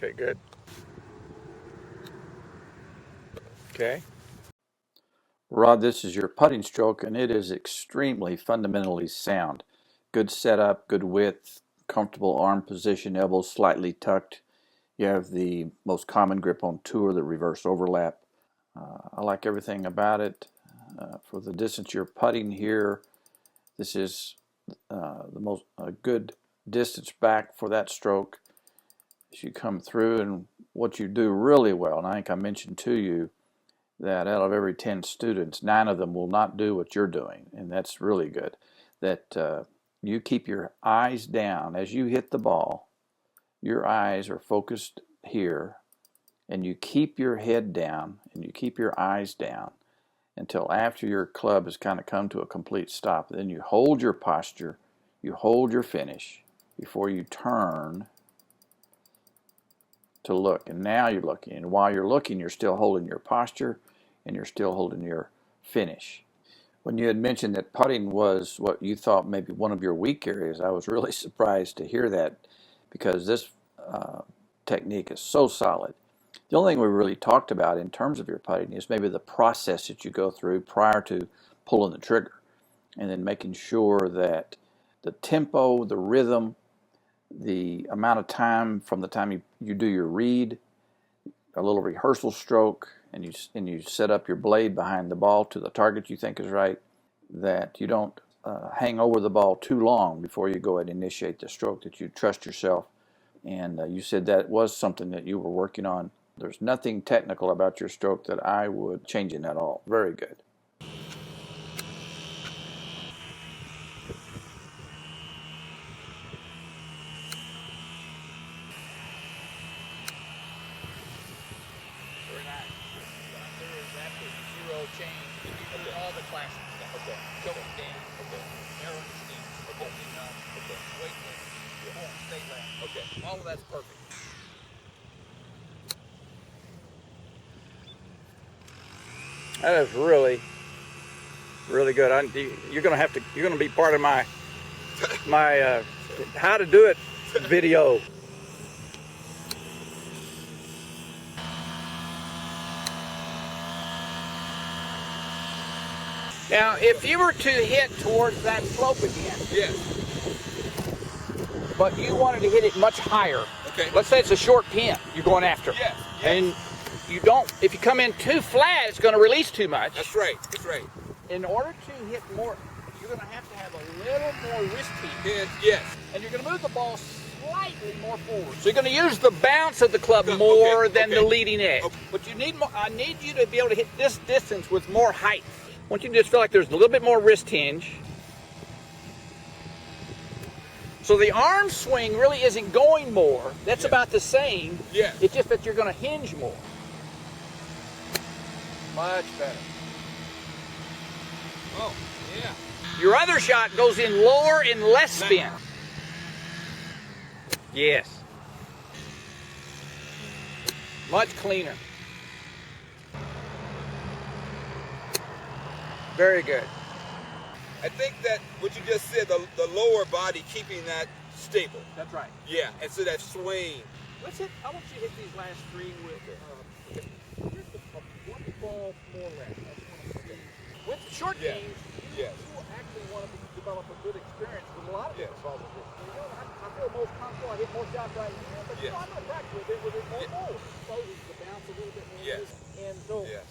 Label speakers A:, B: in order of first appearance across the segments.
A: Okay, good. Okay.
B: Rod, this is your putting stroke, and it is extremely fundamentally sound. Good setup, good width, comfortable arm position, elbows slightly tucked. You have the most common grip on tour, the reverse overlap. I like everything about it. For the distance you're putting here, this is the most good distance back for that stroke as you come through. And what you do really well, and I think I mentioned to you that out of every 10 students, 9 of them will not do what you're doing, and that's really good. That you keep your eyes down as you hit the ball. Your eyes are focused here, and you keep your head down and you keep your eyes down until after your club has kind of come to a complete stop. Then you hold your posture, you hold your finish before you turn to look. And now you're looking, and while you're looking, you're still holding your posture and you're still holding your finish. When you had mentioned that putting was what you thought maybe one of your weak areas, I was really surprised to hear that, because this technique is so solid. The only thing we really talked about in terms of your putting is maybe the process that you go through prior to pulling the trigger, and then making sure that the tempo, the rhythm, the amount of time from the time you do your read, a little rehearsal stroke, and you set up your blade behind the ball to the target you think is right, that you don't hang over the ball too long before you go and initiate the stroke, that you trust yourself. And you said that was something that you were working on. There's nothing technical about your stroke that I would change in at all. Very good.
A: Very nice. There is absolutely zero change. You do all the classic stuff. Okay. Tilt and stand. Okay. Narrow and stand. Okay. Opening up. Okay. Weight lift. Pull and stay left. Okay. All of that's perfect. That is really, really good. You're gonna be part of my how to do it video. Now, if you were to hit towards that slope again,
C: Yes.
A: but you wanted to hit it much higher,
C: Okay.
A: let's say it's a short pin you're going after,
C: Yes.
A: and you don't, if you come in too flat, it's going to release too much.
C: That's right. That's right.
A: In order to hit more, you're going to have a little more wrist heat,
C: And yes.
A: and you're going to move the ball slightly more forward. So you're going to use the bounce of the club
C: Okay,
A: more than
C: okay.
A: the leading edge.
C: Okay.
A: But you need more. I need you to be able to hit this distance with more height. I want you to just feel like there's a little bit more wrist hinge. So the arm swing really isn't going more. That's
C: Yeah.
A: about the same.
C: Yeah.
A: It's just that you're going to hinge more. Much better.
C: Oh, yeah.
A: Your other shot goes in lower and less spin. Yes. Much cleaner. Very good.
C: I think that what you just said, the lower body keeping that stable.
A: That's right.
C: Yeah. And so that swing.
A: Let's hit. I want you to hit these last three with just one ball more or less. With short
C: Yeah.
A: games,
C: Yes.
A: you will actually want to develop a good experience with a lot of
C: Yes.
A: different balls. You know, I feel most comfortable. I hit more shots right here, but
C: Yes.
A: I'm going to practice with it more
C: Yeah.
A: forward. Exposes the bounce a little bit more.
C: Yes.
A: And so,
C: Yes.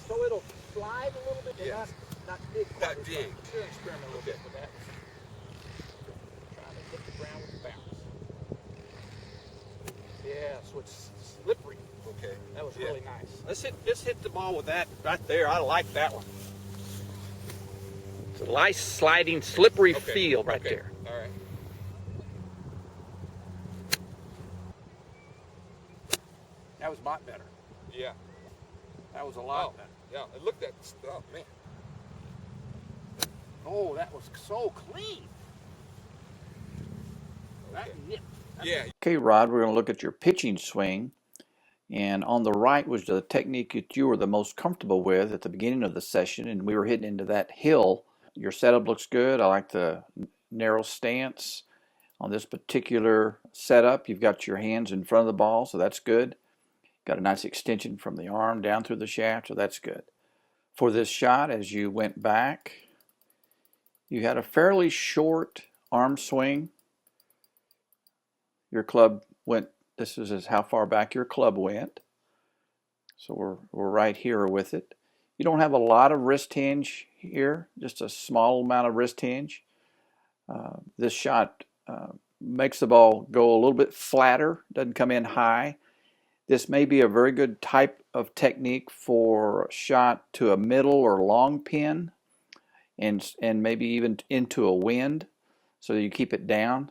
A: so it'll slide a little bit, but
C: Yes.
A: not dig.
C: Not dig.
A: We're going to experiment a little
C: Okay.
A: bit with that. Trying to hit the ground with the bounce. Yeah, so it's slippery.
C: Okay.
A: That was
C: Yeah.
A: really nice. Let's hit the ball with that right there. I like that one. It's a nice sliding, slippery
C: Okay.
A: feel right
C: Okay.
A: there.
C: All right.
A: That was a lot better.
C: Yeah.
A: That was a lot
C: Oh,
A: better.
C: yeah. And look at, oh man.
A: Oh, that was so clean. That
C: Okay.
A: nip.
C: Yeah.
B: Okay, Rod, we're going to look at your pitching swing. And on the right was the technique that you were the most comfortable with at the beginning of the session, and we were hitting into that hill. Your setup looks good. I like the narrow stance. On this particular setup, you've got your hands in front of the ball, so that's good. Got a nice extension from the arm down through the shaft, so that's good. For this shot, as you went back, you had a fairly short arm swing. Your club went, this is how far back your club went. So we're right here with it. You don't have a lot of wrist hinge here, just a small amount of wrist hinge. This shot makes the ball go a little bit flatter, doesn't come in high. This may be a very good type of technique for a shot to a middle or long pin, and maybe even into a wind, so you keep it down.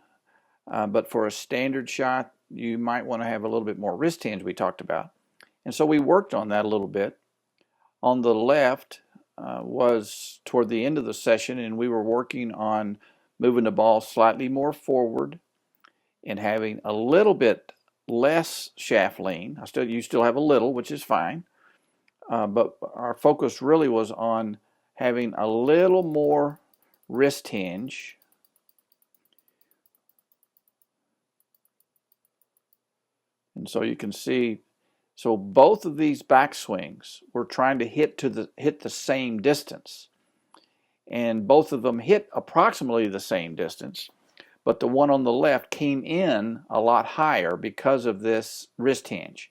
B: But for a standard shot, you might want to have a little bit more wrist hinge we talked about. And so we worked on that a little bit. On the left was toward the end of the session, and we were working on moving the ball slightly more forward and having a little bit less shaft lean. You still have a little, which is fine, but our focus really was on having a little more wrist hinge. And so you can see, so both of these backswings we're trying to hit the same distance, and both of them hit approximately the same distance, but the one on the left came in a lot higher because of this wrist hinge.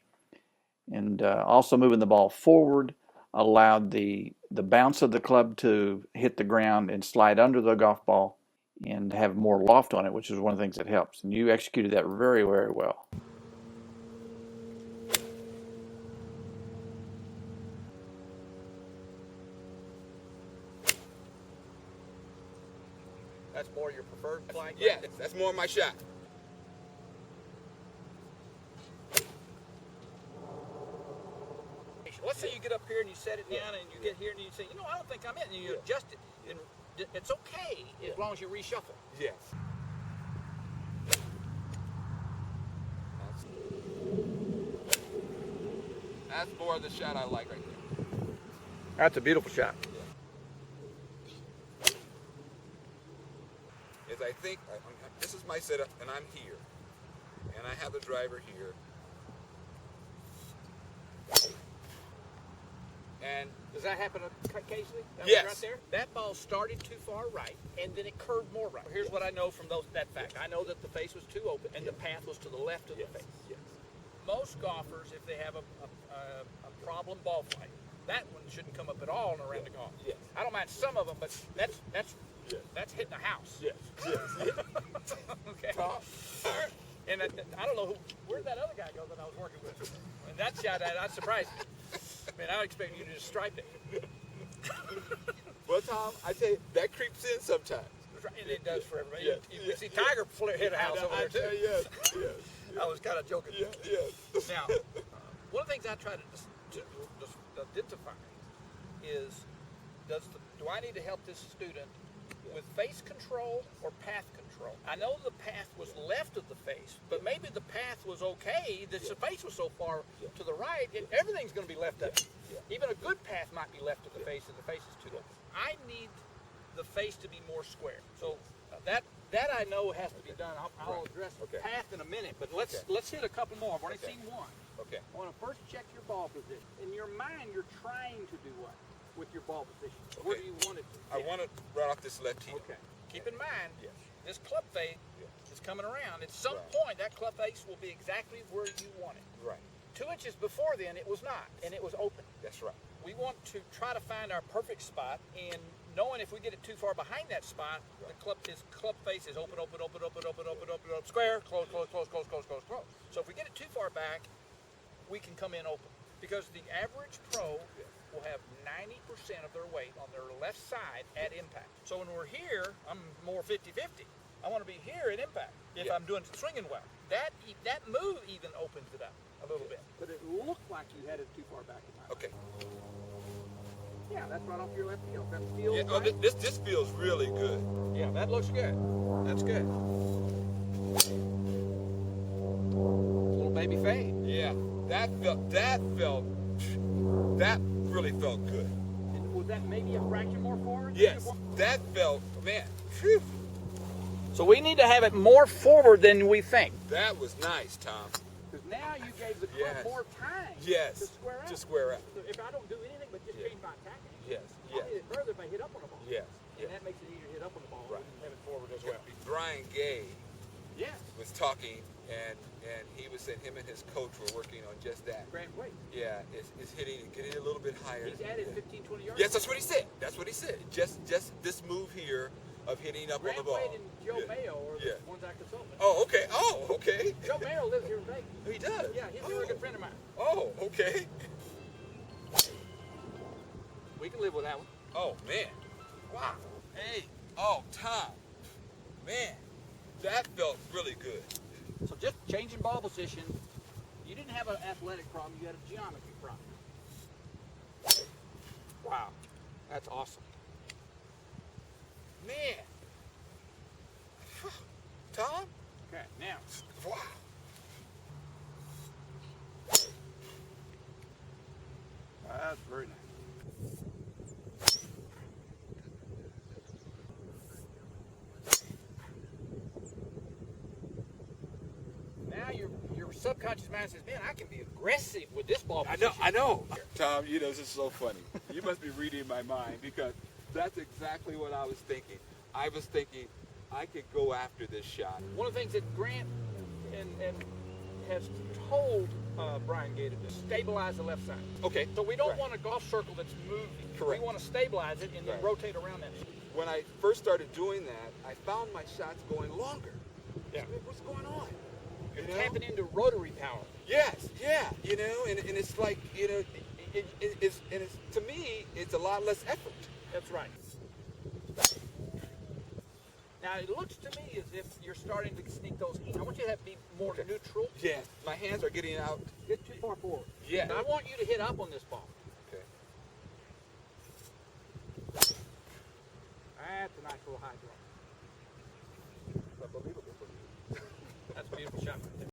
B: And also moving the ball forward allowed the bounce of the club to hit the ground and slide under the golf ball and have more loft on it, which is one of the things that helps. And you executed that very, very well.
A: That's more your preferred flag?
C: Yeah, that's more my shot.
A: Let's say you get up here and you set it down and you get here and you say, you know, I don't think I'm in, and you adjust it. And it's okay as long as you reshuffle.
C: Yes. That's more of the shot I like right there.
A: That's a beautiful shot.
C: Is I think this is my setup, and I'm here, and I have the driver here, and
A: does that happen occasionally?
C: Yes.
A: Right there? That ball started too far right, and then it curved more right. Here's what I know from that fact. I know that the face was too open, and the path was to the left of the face.
C: Yes.
A: Most golfers, if they have a problem ball flight, that one shouldn't come up at all and around the golf.
C: Yes.
A: I don't mind some of them, but that's hitting a house.
C: Yes.
A: Okay. And I don't know where'd that other guy go that I was working with. And that shot, that surprised me. I mean, I would expect you to just stripe it.
C: Well, Tom, I tell you, that creeps in sometimes.
A: And it does for everybody.
C: Yes.
A: You see Tiger hit a house over there, too.
C: Yes.
A: I was kind of joking.
C: Yes.
A: Now, one of the things I try to identify is, do I need to help this student with face control or path control? I know the path was left of the face, but maybe the path was okay. The face was so far to the right, everything's going to be left of it. Even a good path might be left of the face if the face is too low. I need the face to be more square. So that I know has to be done. I'll address path in a minute, but let's hit a couple more. I've already seen one.
C: Okay.
A: I want to first check your ball position. In your mind, you're trying to do what with your ball position? Where do you want it to?
C: I want it right off this left heel.
A: Okay. Keep in mind, this club face is coming around. At some point, that club face will be exactly where you want it.
C: Right.
A: 2 inches before then, it was not, and it was open.
C: That's right.
A: We want to try to find our perfect spot, and knowing if we get it too far behind that spot, his club face is open, square, close. So if we get it too far back, we can come in open. Because the average pro will have 90% of their weight on their left side at impact. So when we're here, I'm more 50-50. I want to be here at impact if I'm swinging well. That move even opens it up a little bit. But it looked like you had it too far back in my mind.
C: Okay.
A: Yeah, that's right off your left heel. That feels
C: Yeah. Oh,
A: right.
C: this feels really good.
A: Yeah, that looks good. That's good. Little baby fade.
C: Yeah. That really felt good.
A: And was that maybe a fraction more forward?
C: Yes. That felt, man. Phew.
A: So we need to have it more forward than we think.
C: That was nice, Tom.
A: Because now you gave the club
C: Yes.
A: more time
C: Yes.
A: to square up.
C: To square up.
A: So if I don't do anything but just change my attacking,
C: Yes.
A: I'll hit it further if I hit up on the ball.
C: Yes.
A: And that makes it easier to hit up on the ball
C: Right.
A: and have it forward as well.
C: Brian Gay
A: Yes.
C: was talking, and he was saying him and his coach were working on just that.
A: Grant Wade.
C: Yeah, is hitting and getting a little bit higher.
A: He's added 15, 20 yards.
C: Yes, that's what he said. That's what he said. Just this move here of hitting up
A: Grant
C: on the ball.
A: Wade and Joe
C: Yeah.
A: Mayo are
C: Yeah.
A: the ones I consult with.
C: Oh, okay. Oh, okay.
A: Joe Mayo lives here in Vegas.
C: He does.
A: Yeah, he's a very good friend of mine.
C: Oh, okay.
A: We can live with that one.
C: Oh man. Wow. Hey. Oh, Tom. Man, that felt really good.
A: So just changing ball position, you didn't have an athletic problem, you had a geometry problem. Wow, that's awesome.
C: Man. Tom?
A: Okay, now,
C: Wow.
A: that's very nice. Now your subconscious mind says, man, I can be aggressive with this ball position.
C: I know. Tom, this is so funny. You must be reading my mind because that's exactly what I was thinking. I was thinking I could go after this shot.
A: One of the things that Grant and has told Brian Gator to stabilize the left side.
C: Okay.
A: So we don't
C: Right.
A: want a golf circle that's moving.
C: Correct.
A: We want to stabilize it and then
C: Right.
A: rotate around that.
C: When I first started doing that, I found my shots going longer.
A: Yeah.
C: What's going on?
A: You're tapping into rotary power.
C: Yes, yeah, and it's like, it's to me, it's a lot less effort.
A: That's right. Now it looks to me as if you're starting to sneak those in. I want you to be more
C: Okay.
A: neutral.
C: Yes, my hands are getting out.
A: Get too far forward.
C: Yeah.
A: And I want you to hit up on this ball.
C: Okay.
A: That's a nice little high draw.
C: Unbelievable.
A: That's a beautiful shot right there.